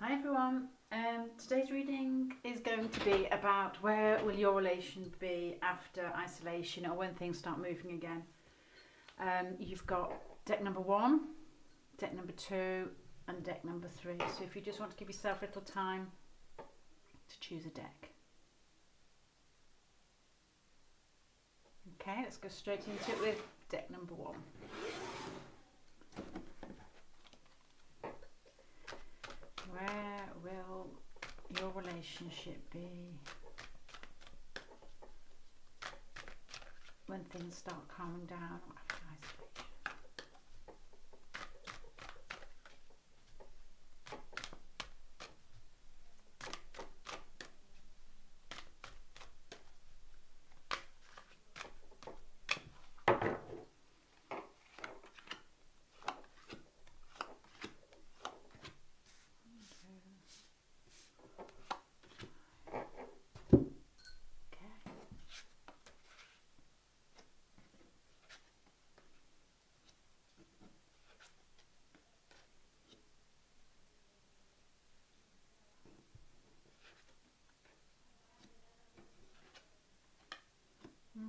Hi everyone. Today's reading is going to be about where will your relation be after isolation or when things start moving again. You've got deck number 1, deck number 2 and deck number 3. So if you just want to give yourself a little time to choose a deck. Okay, let's go straight into it with deck number 1. Where will your relationship be when things start calming down after isolation?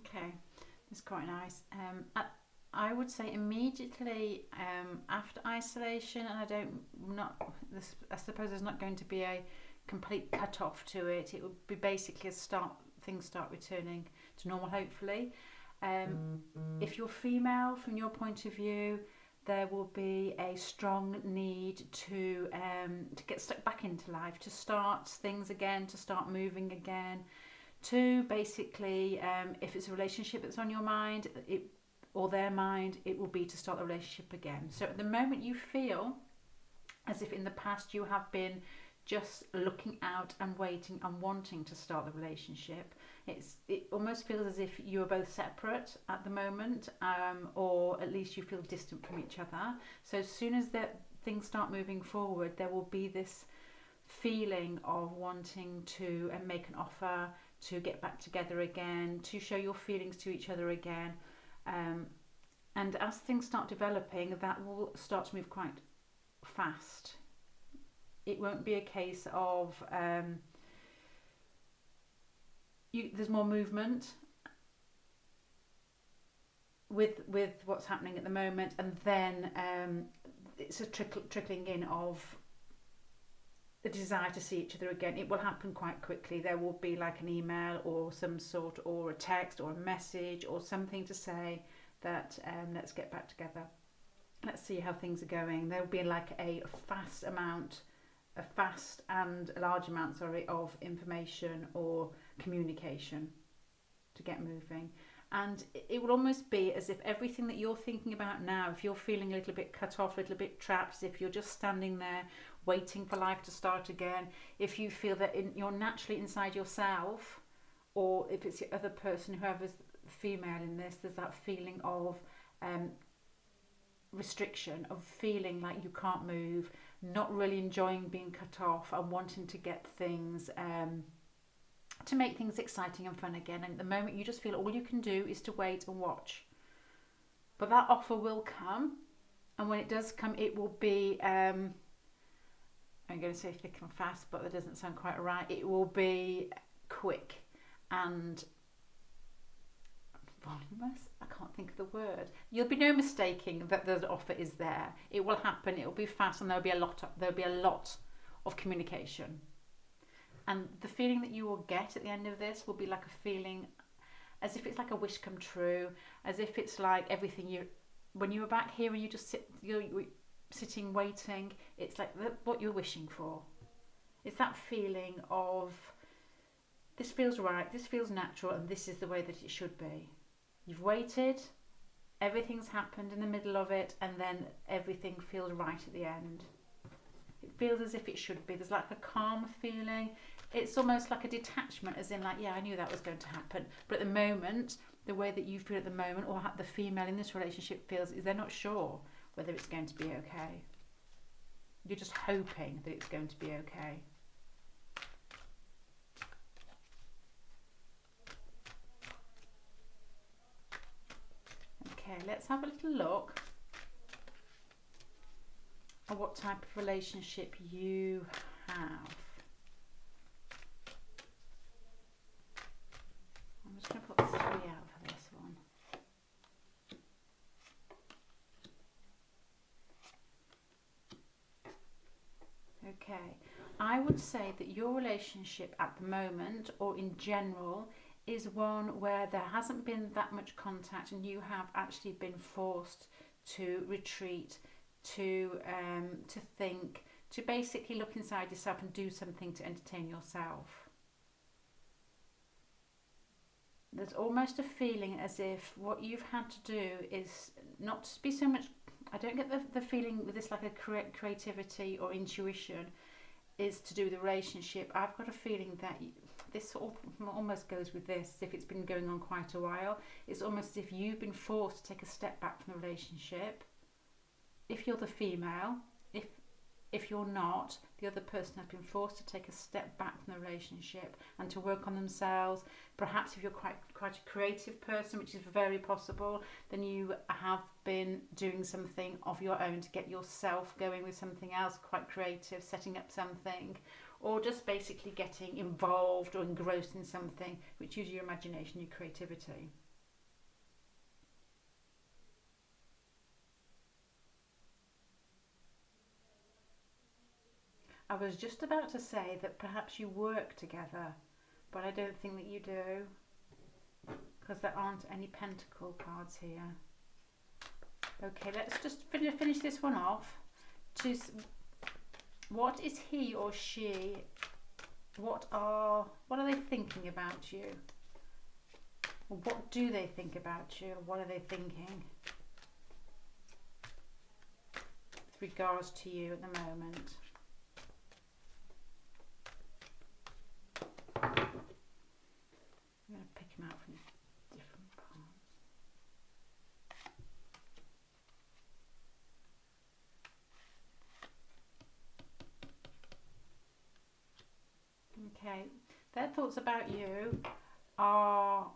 Okay, it's quite nice. I would say immediately after isolation, and I suppose there's not going to be a complete cut off to it. It would be basically things start returning to normal, hopefully. If you're female, from your point of view, there will be a strong need to get stuck back into life, to start things again, to start moving again. To basically, if it's a relationship that's on your mind or their mind, it will be to start the relationship again. So at the moment you feel as if in the past you have been just looking out and waiting and wanting to start the relationship. It almost feels as if you are both separate at the moment, or at least you feel distant from each other. So as soon as things start moving forward, there will be this feeling of wanting to make an offer, to get back together again, to show your feelings to each other again. And as things start developing, that will start to move quite fast. It won't be a case of there's more movement with what's happening at the moment, and then it's a trickling in of the desire to see each other again. It will happen quite quickly. There will be like an email or some sort, or a text or a message or something to say that let's get back together. Let's see how things are going. There will be like a fast and a large amount, of information or communication to get moving. And it will almost be as if everything that you're thinking about now, if you're feeling a little bit cut off, a little bit trapped, as if you're just standing there waiting for life to start again, if you feel that you're naturally inside yourself, or if it's the other person, whoever's female in this, there's that feeling of restriction, of feeling like you can't move, not really enjoying being cut off and wanting to get things to make things exciting and fun again. And at the moment you just feel all you can do is to wait and watch. But that offer will come, and when it does come, it will be I'm going to say thick and fast, but that doesn't sound quite right. It will be quick and voluminous. I can't think of the word. You'll be no mistaking that the offer is there. It will happen. It will be fast, and there'll be a lot of communication. And the feeling that you will get at the end of this will be like a feeling as if it's like a wish come true, as if it's like everything when you were back here and you just you're sitting waiting, it's like what you're wishing for. It's that feeling of this feels right, this feels natural, and this is the way that it should be. You've waited, everything's happened in the middle of it, and then everything feels right at the end. It feels as if it should be. There's like a calm feeling. It's almost like a detachment, as in like, yeah, I knew that was going to happen. But at the moment, the way that you feel at the moment, or the female in this relationship feels, is they're not sure whether it's going to be okay. You're just hoping that it's going to be okay. Okay, let's have a little look at what type of relationship you Okay. I would say that your relationship at the moment, or in general, is one where there hasn't been that much contact and you have actually been forced to retreat, to think, to basically look inside yourself and do something to entertain yourself. There's almost a feeling as if what you've had to do is not to be so much. I don't get the feeling with this like a creativity or intuition is to do with the relationship. I've got a feeling that this sort of almost goes with this, if it's been going on quite a while. It's almost as if you've been forced to take a step back from the relationship. If you're the female, if if you're not, the other person has been forced to take a step back from the relationship and to work on themselves. Perhaps if you're quite a creative person, which is very possible, then you have been doing something of your own to get yourself going with something else quite creative, setting up something, or just basically getting involved or engrossed in something which uses your imagination, your creativity. I was just about to say that perhaps you work together, but I don't think that you do, because there aren't any pentacle cards here. Okay, let's just finish this one off. What is he or she? What are they thinking about you? Or what do they think about you? What are they thinking with regards to you at the moment? I'm going to pick him out from different parts. Okay, their thoughts about you are,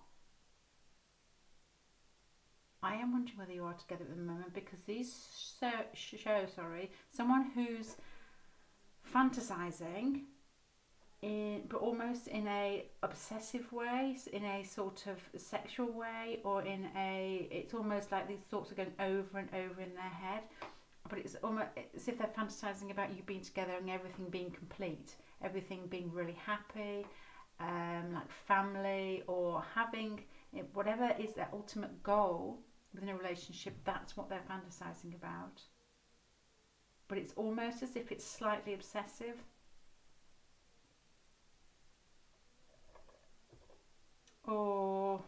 I am wondering whether you are together at the moment, because these show someone who's fantasizing but almost in a obsessive way, in a sort of sexual way, or it's almost like these thoughts are going over and over in their head, but it's almost as if they're fantasizing about you being together and everything being complete, everything being really happy, like family, or having whatever is their ultimate goal within a relationship. That's what they're fantasizing about, but it's almost as if it's slightly obsessive. Or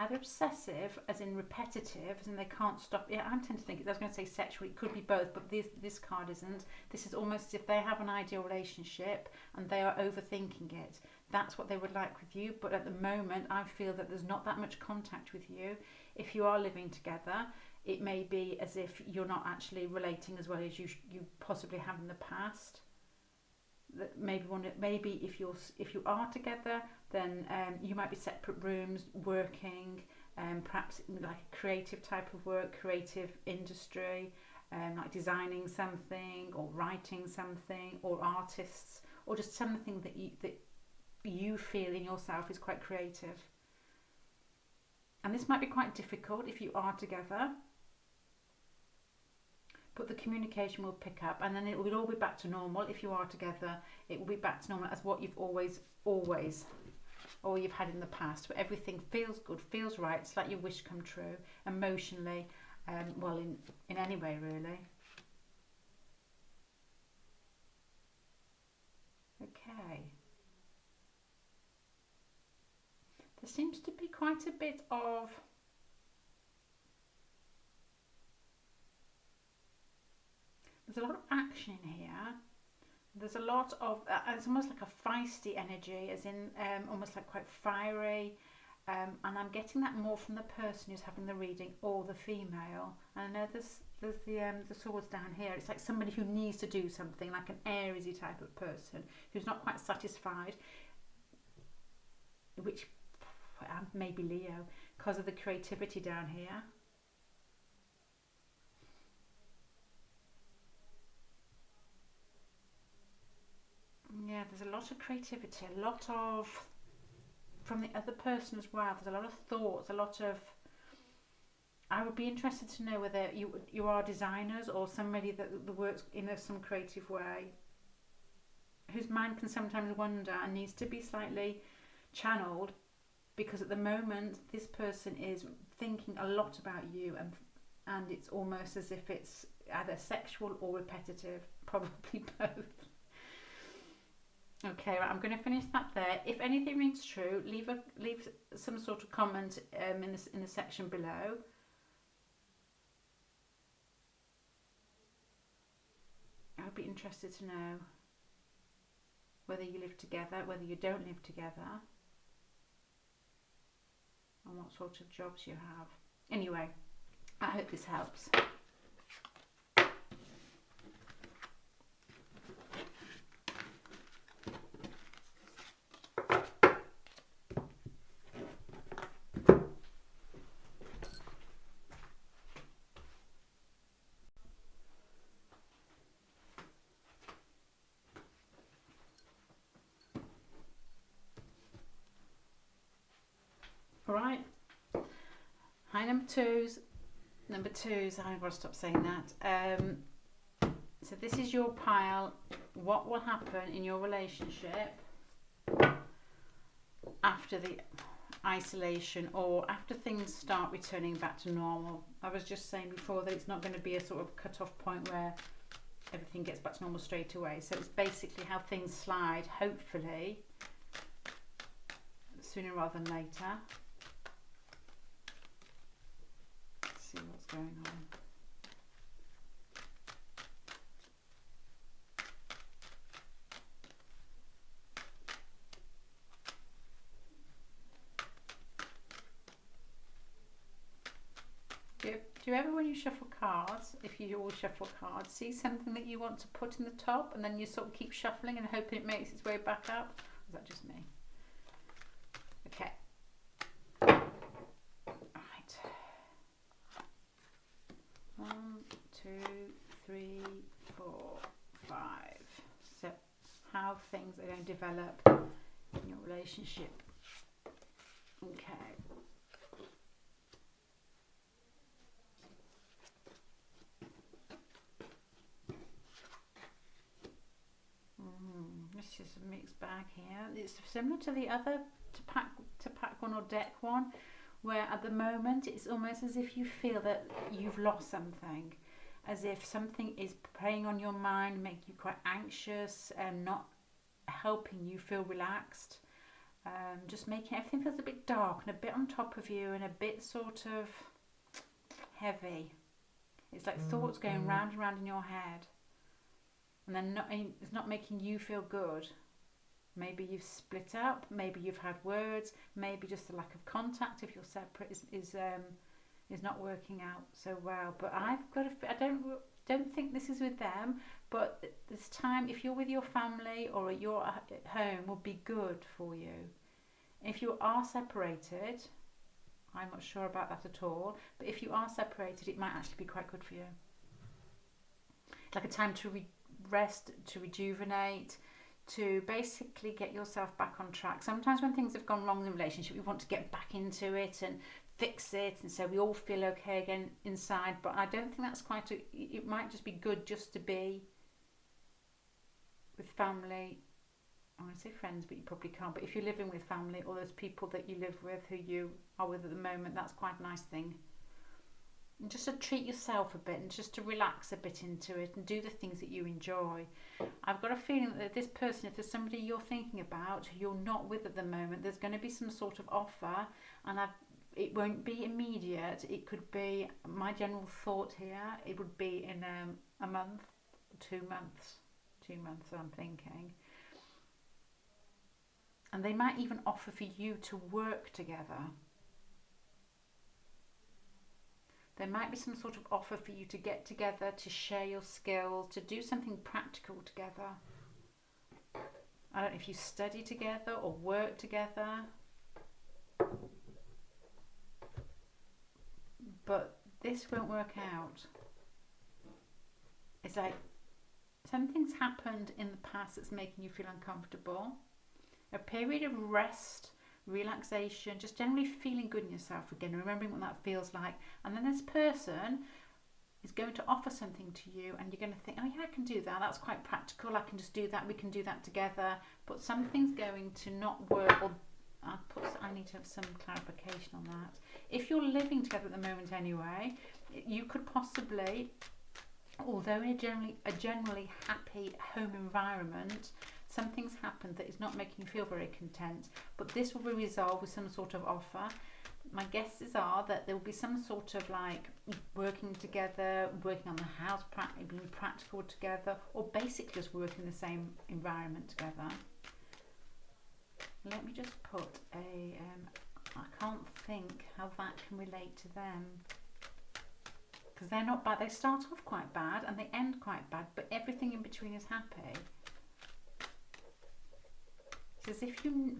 either obsessive, as in repetitive, as in they can't stop. Yeah, I tend to think, I was going to say sexual, it could be both, but this card isn't. This is almost as if they have an ideal relationship and they are overthinking it. That's what they would like with you, but at the moment I feel that there's not that much contact with you. If you are living together, it may be as if you're not actually relating as well as you possibly have in the past. That maybe if you are together, then you might be separate rooms working, perhaps like a creative type of work, creative industry, like designing something or writing something, or artists, or just something that you feel in yourself is quite creative. And this might be quite difficult if you are together, but the communication will pick up, and then it will all be back to normal. If you are together, it will be back to normal as what you've always or you've had in the past, where everything feels good, feels right. It's like your wish come true emotionally, well, in any way really. Okay, there seems to be quite a bit of, there's a lot of action in here. There's a lot of, it's almost like a feisty energy, as in almost like quite fiery. And I'm getting that more from the person who's having the reading, or the female. And I know there's the swords down here. It's like somebody who needs to do something, like an Ariesy type of person who's not quite satisfied, which maybe Leo, because of the creativity down here. Yeah, there's a lot of creativity, a lot of, from the other person as well. There's a lot of thoughts, a lot of I would be interested to know whether you are designers or somebody that works in some creative way, whose mind can sometimes wander and needs to be slightly channeled, because at the moment this person is thinking a lot about you, and it's almost as if it's either sexual or repetitive, probably both. Okay, right, I'm going to finish that there. If anything rings true, leave some sort of comment in the section below. I would be interested to know whether you live together, whether you don't live together, and what sort of jobs you have. Anyway, I hope this helps. All right. Hi, number twos. Number twos, I've got to stop saying that. So this is your pile. What will happen in your relationship after the isolation, or after things start returning back to normal? I was just saying before that it's not going to be a sort of cut-off point where everything gets back to normal straight away. So it's basically how things slide, hopefully, sooner rather than later. Let's see what's going on. Do you ever, when you shuffle cards, if you always shuffle cards, see something that you want to put in the top and then you sort of keep shuffling and hoping it makes its way back up? Or is that just me? Okay. Right. 1, 2, 3, 4, 5. So, how things are going to develop in your relationship. Okay. This is a mixed bag here. It's similar to the other to pack one or deck one, where at the moment it's almost as if you feel that you've lost something, as if something is preying on your mind, making you quite anxious and not helping you feel relaxed, just making everything feels a bit dark and a bit on top of you and a bit sort of heavy. It's like thoughts going round and round in your head. And then it's not making you feel good. Maybe you've split up, maybe you've had words, maybe just the lack of contact if you're separate is not working out so well. But I don't think this is with them, but this time, if you're with your family or you're at home, will be good for you. If you are separated, I'm not sure about that at all, but if you are separated, it might actually be quite good for you. Like a time to rest, to rejuvenate, to basically get yourself back on track. Sometimes when things have gone wrong in a relationship, we want to get back into it and fix it, and so we all feel okay again inside. But I don't think that's quite it might just be good just to be with family. I want to say friends, but you probably can't. But if you're living with family or those people that you live with who you are with at the moment, that's quite a nice thing. And just to treat yourself a bit and just to relax a bit into it and do the things that you enjoy. I've got a feeling that this person, if there's somebody you're thinking about who you're not with at the moment, there's going to be some sort of offer, and it won't be immediate. It could be, my general thought here, it would be in a month, 2 months. 2 months, I'm thinking. And they might even offer for you to work together. There might be some sort of offer for you to get together, to share your skills, to do something practical together. I don't know if you study together or work together. But this won't work out. It's like something's happened in the past that's making you feel uncomfortable. A period of rest relaxation, just generally feeling good in yourself again, remembering what that feels like. And then this person is going to offer something to you and you're going to think, oh yeah, I can do that, that's quite practical, I can just do that, we can do that together. But something's going to not work, or I need to have some clarification on that. If you're living together at the moment anyway, you could possibly, although in a generally happy home environment, something's happened that is not making you feel very content, but this will be resolved with some sort of offer. My guesses are that there will be some sort of like working together, working on the house, being practical together, or basically just working in the same environment together. Let me just put I can't think how that can relate to them, because they're not bad. They start off quite bad and they end quite bad, but everything in between is happy. It's as if you...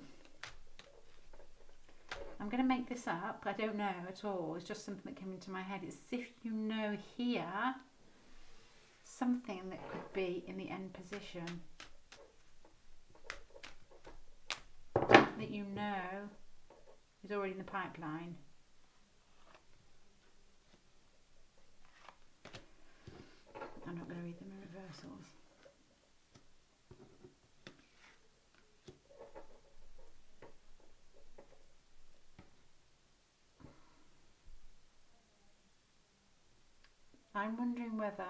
I'm going to make this up, I don't know at all, it's just something that came into my head. It's as if you know here something that could be in the end position, that you know is already in the pipeline. I'm not going to read them in reversals. I'm wondering whether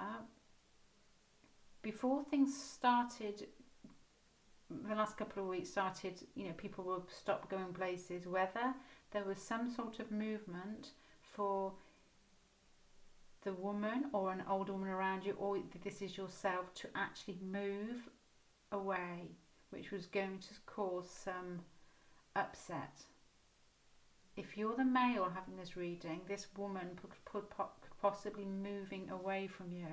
before things started, the last couple of weeks started, people will stop going places, whether there was some sort of movement for the woman or an older woman around you, or this is yourself, to actually move away, which was going to cause some upset. If you're the male having this reading, this woman could possibly moving away from you.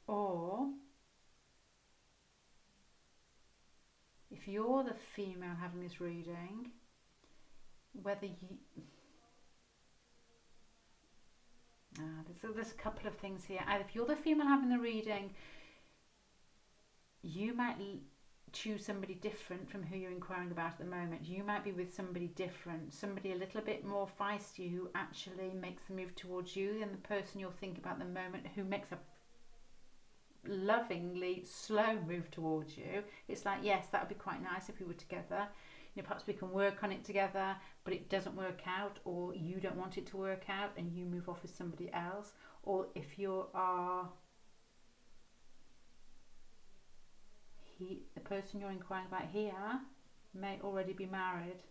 Or if you're the female having this reading, whether you... there's a couple of things here. Either if you're the female having the reading, you might choose somebody different from who you're inquiring about at the moment. You might be with somebody different, somebody a little bit more feisty, who actually makes the move towards you than the person you're thinking about at the moment, who makes a lovingly slow move towards you. It's like, yes, that would be quite nice if we were together. Perhaps we can work on it together, but it doesn't work out, or you don't want it to work out and you move off with somebody else. Or if you are the person you're inquiring about here may already be married.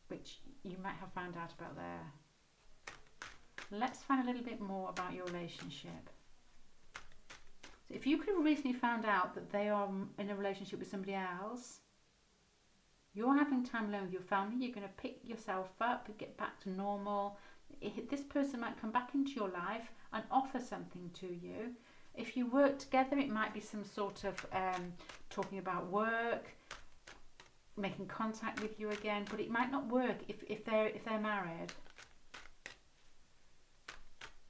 Which you might have found out about there. Let's find a little bit more about your relationship. So if you could have recently found out that they are in a relationship with somebody else, you're having time alone with your family, you're going to pick yourself up and get back to normal. This person might come back into your life and offer something to you. If you work together, it might be some sort of talking about work, making contact with you again, but it might not work if they're married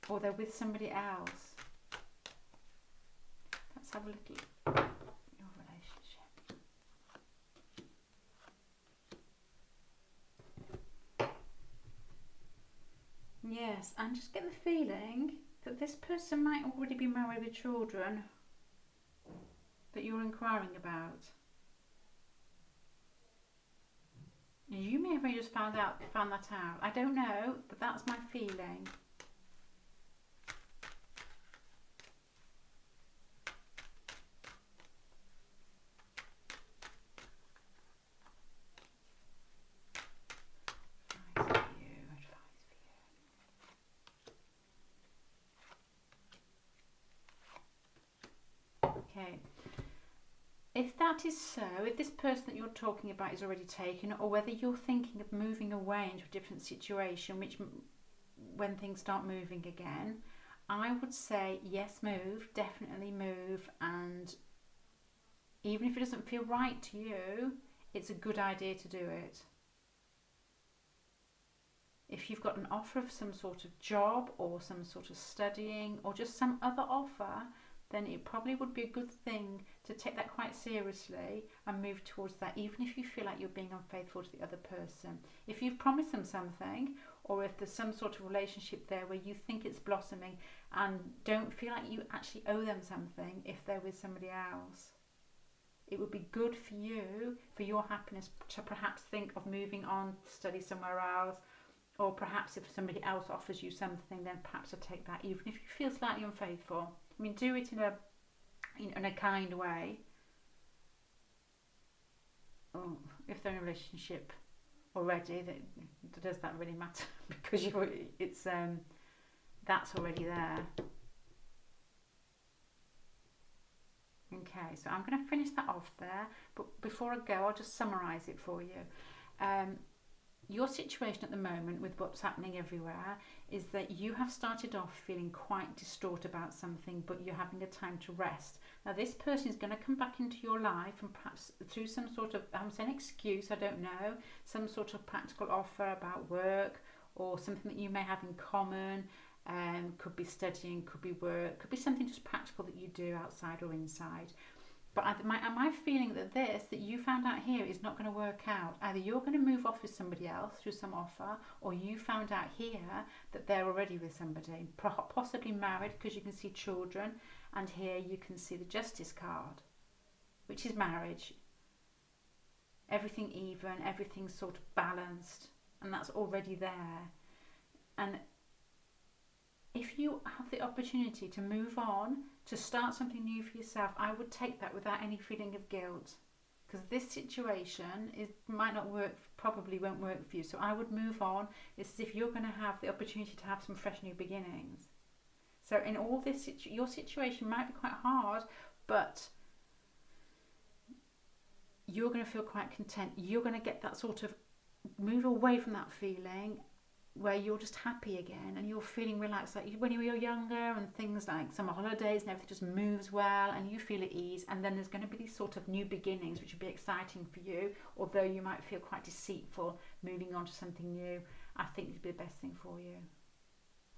or they're with somebody else. Let's have a little your relationship. Yes, and just get the feeling that this person might already be married with children that you're inquiring about. You may have only just found that out. I don't know, but that's my feeling. Okay. If that is so, if this person that you're talking about is already taken, or whether you're thinking of moving away into a different situation, which when things start moving again, I would say yes, move, definitely move. And even if it doesn't feel right to you, it's a good idea to do it. if you've got an offer of some sort of job or some sort of studying or just some other offer, then it probably would be a good thing to take that quite seriously and move towards that, even if you feel like you're being unfaithful to the other person. If you've promised them something, or if there's some sort of relationship there where you think it's blossoming and don't feel like you actually owe them something if they're with somebody else, it would be good for you, for your happiness, to perhaps think of moving on to study somewhere else, or perhaps if somebody else offers you something, then perhaps to take that, even if you feel slightly unfaithful. I mean, do it in a kind way. Oh, if they're in a relationship already, does that really matter? Because that's already there. Okay, so I'm going to finish that off there, but before I go, I'll just summarise it for you. Your situation at the moment with what's happening everywhere is that you have started off feeling quite distraught about something, but you're having a time to rest. Now this person is going to come back into your life, and perhaps through some sort of, I'm saying excuse, I don't know, some sort of practical offer about work or something that you may have in common. Could be studying, could be work, could be something just practical that you do outside or inside. But am I feeling that you found out here is not going to work out? Either you're going to move off with somebody else through some offer, or you found out here that they're already with somebody, possibly married, because you can see children, and here you can see the justice card, which is marriage. Everything even, everything sort of balanced, and that's already there. And if you have the opportunity to move on, to start something new for yourself, I would take that without any feeling of guilt, because this situation might not work, probably won't work for you. So I would move on. It's as if you're going to have the opportunity to have some fresh new beginnings. So in all this, your situation might be quite hard, but you're going to feel quite content. You're going to get that sort of move away from that feeling where you're just happy again and you're feeling relaxed, like when you were younger, and things like summer holidays and everything just moves well and you feel at ease. And then there's going to be these sort of new beginnings which will be exciting for you, although you might feel quite deceitful moving on to something new. I think it would be the best thing for you.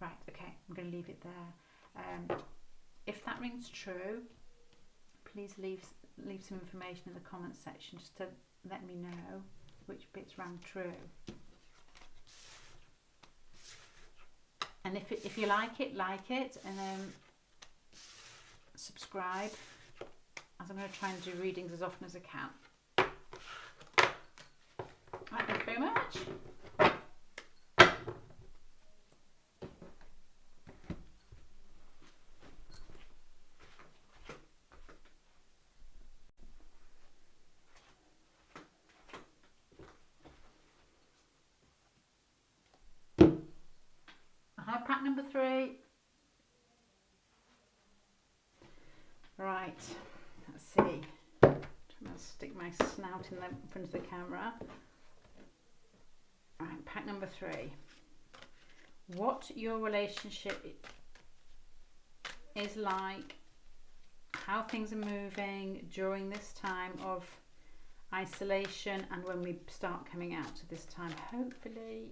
Right, okay, I'm going to leave it there. If that rings true, please leave some information in the comments section just to let me know which bits rang true. And if you like it, and subscribe, as I'm going to try and do readings as often as I can. Right, thank you very much. Pack number 3. Right, let's see. I'm trying to stick my snout in front of the camera. Right, pack number 3. What your relationship is like, how things are moving during this time of isolation, and when we start coming out of this time, hopefully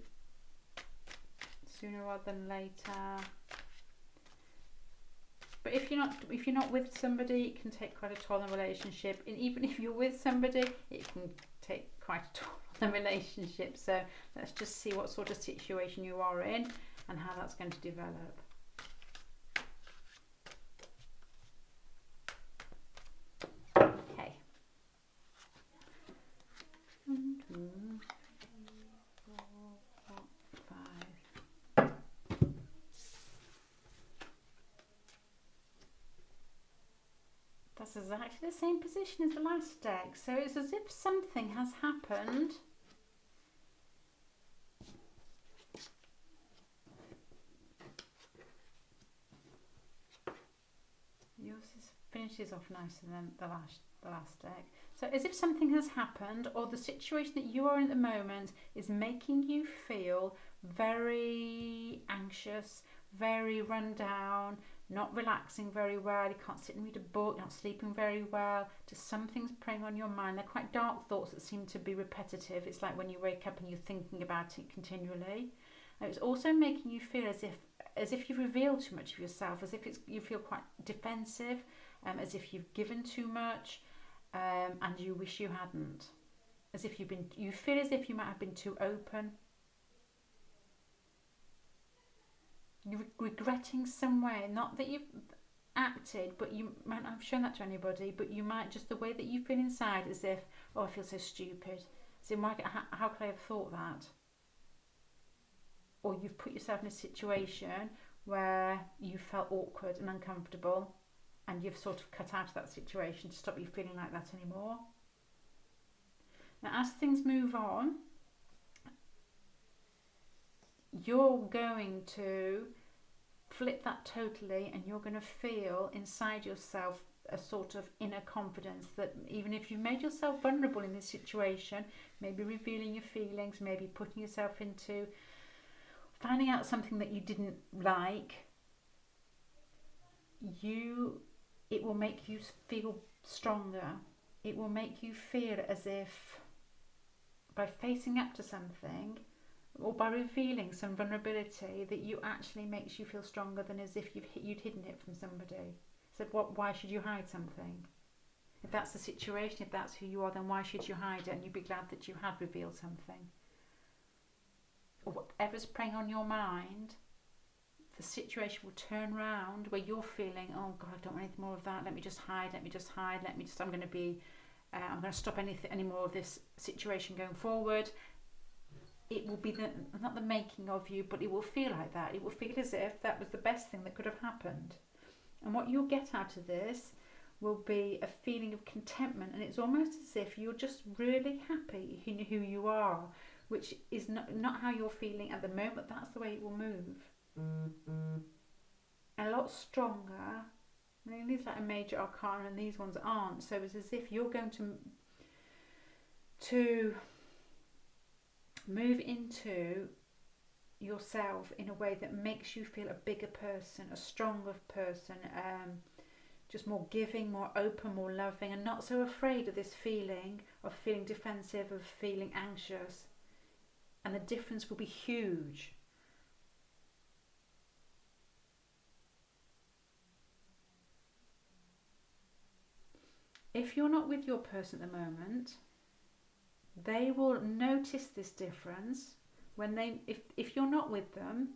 sooner rather than later. But if you're not with somebody, it can take quite a toll on the relationship. And even if you're with somebody, it can take quite a toll on the relationship. So let's just see what sort of situation you are in and how that's going to develop. Okay. That's exactly the same position as the last deck. So it's as if something has happened. Yours finishes off nicer than the last deck. So as if something has happened, or the situation that you are in at the moment is making you feel very anxious, very run down, not relaxing very well. You can't sit and read a book, not sleeping very well. Just something's preying on your mind. They're quite dark thoughts that seem to be repetitive. It's like when you wake up and you're thinking about it continually. And it's also making you feel as if you've revealed too much of yourself, as if you feel quite defensive, as if you've given too much, and you wish you hadn't. As if you feel as if you might have been too open. You're regretting some way, not that you've acted, but you might not have shown that to anybody, but you might just the way that you feel inside, as if, oh, I feel so stupid. So how could I have thought that? Or you've put yourself in a situation where you felt awkward and uncomfortable, and you've sort of cut out of that situation to stop you feeling like that anymore. Now, as things move on, you're going to flip that totally, and you're going to feel inside yourself a sort of inner confidence that even if you've made yourself vulnerable in this situation, maybe revealing your feelings, maybe putting yourself into finding out something that you didn't like, it will make you feel stronger. It will make you feel as if by facing up to something or by revealing some vulnerability that you actually makes you feel stronger than as if you'd hidden it from somebody. So why should you hide something? If that's the situation, if that's who you are, then why should you hide it? And you'd be glad that you had revealed something. Or whatever's preying on your mind, the situation will turn around where you're feeling, oh God, I don't want anything more of that. Let me just hide. I'm going to stop any more of this situation going forward. It will be not the making of you, but it will feel like that. It will feel as if that was the best thing that could have happened. And what you'll get out of this will be a feeling of contentment, and it's almost as if you're just really happy in who you are, which is not how you're feeling at the moment. That's the way it will move. A lot stronger. I mean, these are like a major arcana, and these ones aren't. So it's as if you're going to move into yourself in a way that makes you feel a bigger person, a stronger person, just more giving, more open, more loving, and not so afraid of this feeling of feeling defensive, of feeling anxious. And the difference will be huge. If you're not with your person at the moment, they will notice this difference when if you're not with them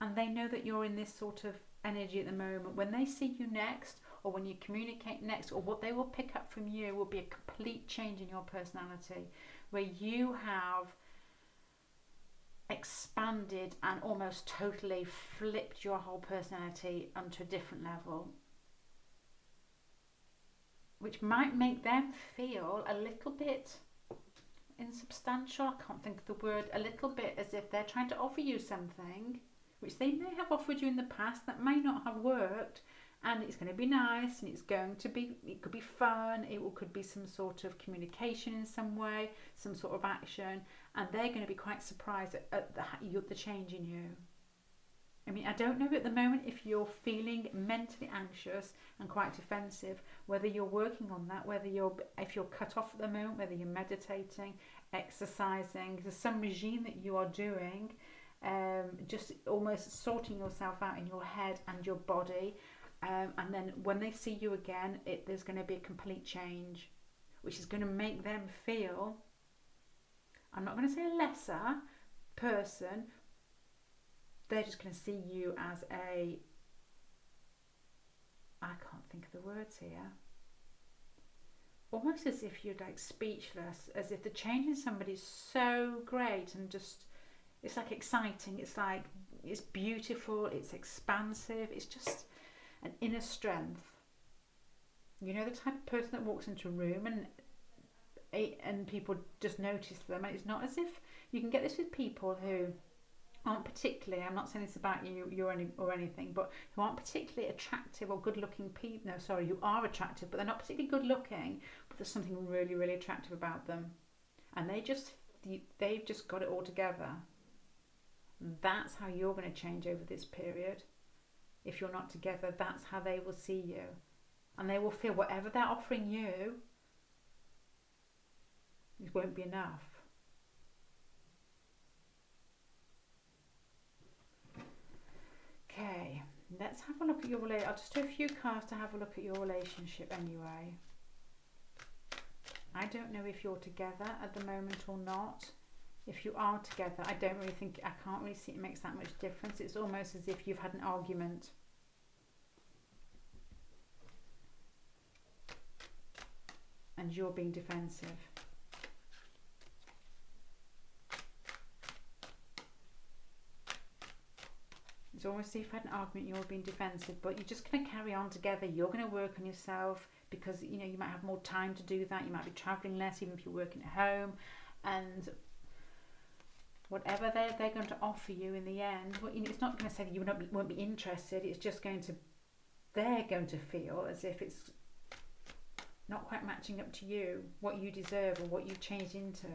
and they know that you're in this sort of energy at the moment, when they see you next or when you communicate next, or what they will pick up from you will be a complete change in your personality, where you have expanded and almost totally flipped your whole personality onto a different level, which might make them feel a little bit insubstantial. I can't think of the word. A little bit as if they're trying to offer you something which they may have offered you in the past that may not have worked, and it's going to be nice, and it could be fun, could be some sort of communication in some way, some sort of action, and they're going to be quite surprised at the change in you. I mean, I don't know at the moment if you're feeling mentally anxious and quite defensive, whether you're working on that, if you're cut off at the moment, whether you're meditating, exercising. There's some regime that you are doing, just almost sorting yourself out in your head and your body. And then when they see you again, there's going to be a complete change, which is going to make them feel, I'm not going to say a lesser person, they're just going to see you as I can't think of the words here, almost as if you're like speechless, as if the change in somebody is so great and just, it's like exciting, it's beautiful, it's expansive, it's just an inner strength. You know, the type of person that walks into a room and people just notice them, and it's not as if, you can get this with people who aren't particularly, I'm not saying this about you or anything, but who aren't particularly attractive or good looking people. No, sorry, you are attractive, but they're not particularly good looking, but there's something really, really attractive about them, and they've just got it all together. That's how you're going to change over this period. If you're not together, that's how they will see you, and they will feel whatever they're offering you, it won't be enough. have a look at your relationship. I'll just do a few cards to have a look at your relationship anyway. I don't know if you're together at the moment or not. If you are together, I can't really see it makes that much difference. It's almost as if you've had an argument. And you're being defensive. It's almost as if you've had an argument, you're being defensive, but you're just going to carry on together. You're going to work on yourself because, you know, you might have more time to do that. You might be travelling less, even if you're working at home. And whatever they're going to offer you in the end, well, you know, it's not going to say that you won't be interested. It's just they're going to feel as if it's not quite matching up to you, what you deserve or what you've changed into.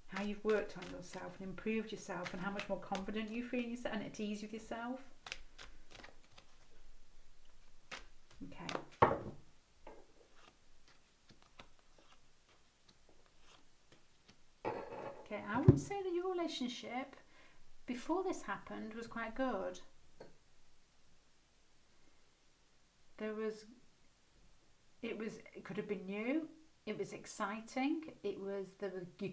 How you've worked on yourself and improved yourself, and how much more confident you feel in yourself and at ease with yourself. Okay. Okay, I would say that your relationship before this happened was quite good. It could have been new. It was exciting. Your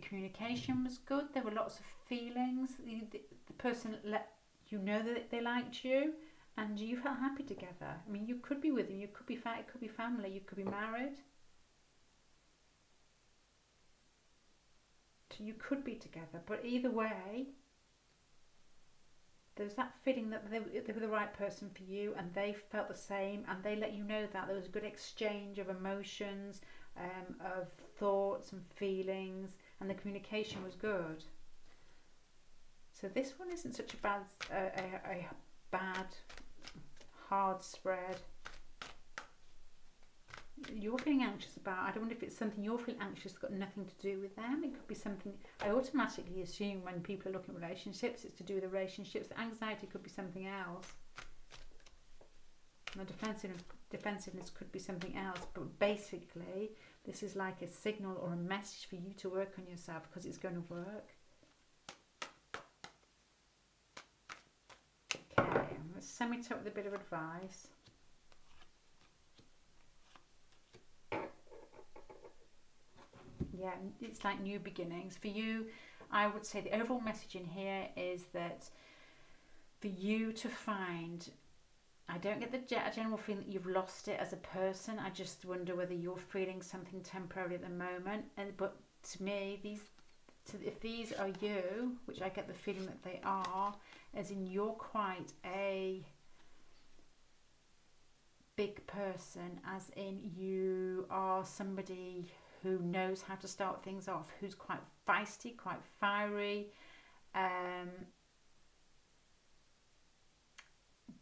communication was good. There were lots of feelings. The person let you know that they liked you, and you felt happy together. I mean, you could be with him. You could be it could be family. You could be married. So you could be together. But either way, there's that feeling that they were the right person for you, and they felt the same, and they let you know that there was a good exchange of emotions, of thoughts and feelings, and the communication was good. So this one isn't such a bad hard spread. You're feeling anxious about, I don't wonder if it's something you're feeling anxious that's got nothing to do with them. It could be something, I automatically assume when people are looking at relationships, it's to do with the relationships. The anxiety could be something else. And the defensiveness could be something else. But basically, this is like a signal or a message for you to work on yourself, because it's going to work. Okay, let's sum it up with a bit of advice. Yeah, it's like new beginnings. For you, I would say the overall message in here is that for you to find, I don't get the general feeling that you've lost it as a person. I just wonder whether you're feeling something temporary at the moment. But to me, if these are you, which I get the feeling that they are, as in you're quite a big person, as in you are somebody who knows how to start things off, who's quite feisty, quite fiery,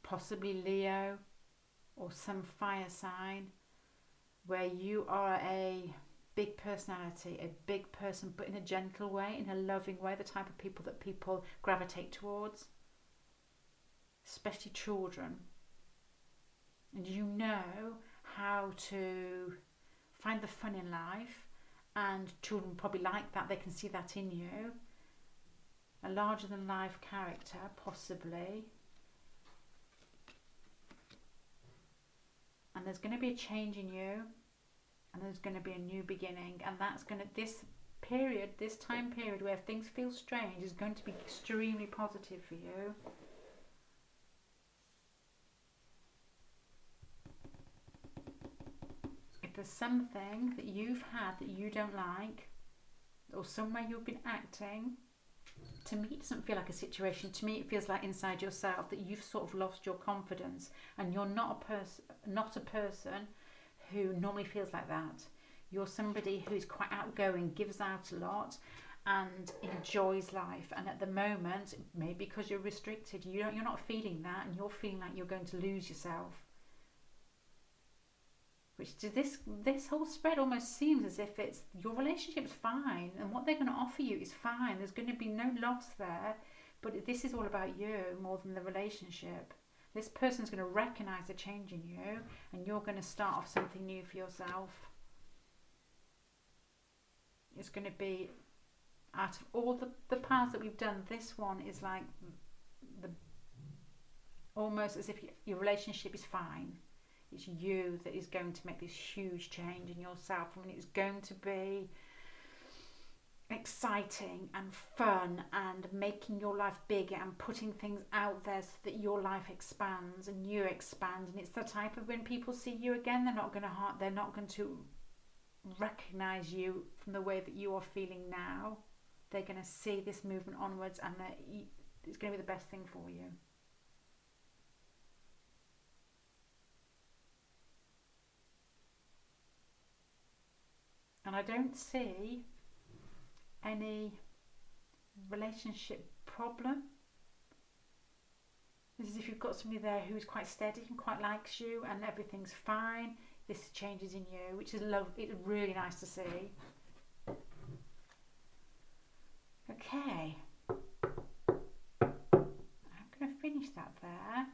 possibly Leo or some fire sign, where you are a big personality, a big person, but in a gentle way, in a loving way, the type of people that people gravitate towards, especially children. And you know how to find the fun in life, and children probably like that. They can see that in you. A larger than life character, possibly. And there's going to be a change in you, and there's going to be a new beginning, and that's going to, this time period where things feel strange is going to be extremely positive for you. There's something that you've had that you don't like, or somewhere you've been acting, to me it doesn't feel like a situation. To me it feels like inside yourself that you've sort of lost your confidence, and you're not a person who normally feels like that. You're somebody who's quite outgoing, gives out a lot, and enjoys life. And at the moment, maybe because you're restricted, you're not feeling that, and you're feeling like you're going to lose yourself. Which this whole spread almost seems as if it's your relationship's fine, and what they're going to offer you is fine. There's going to be no loss there, but this is all about you more than the relationship. This person's going to recognise a change in you, and you're going to start off something new for yourself. It's going to be, out of all the paths that we've done, this one is like almost as if your relationship is fine. It's you that is going to make this huge change in yourself. I mean, it's going to be exciting and fun and making your life bigger and putting things out there so that your life expands and you expand. And it's the type of, when people see you again, they're not going to recognize you from the way that you are feeling now. They're going to see this movement onwards, and it's going to be the best thing for you. And I don't see any relationship problem. This is if you've got somebody there who's quite steady and quite likes you and everything's fine. This changes in you, which is it's really nice to see. Okay, I'm going to finish that there.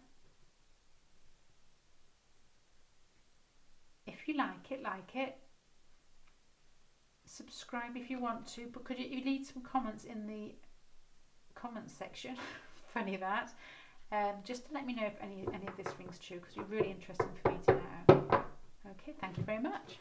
If you like it. Subscribe if you want to, but could you leave some comments in the comments section? Funny that. Just to let me know if any of this rings true, because it's really interesting for me to know. Okay, thank you very much.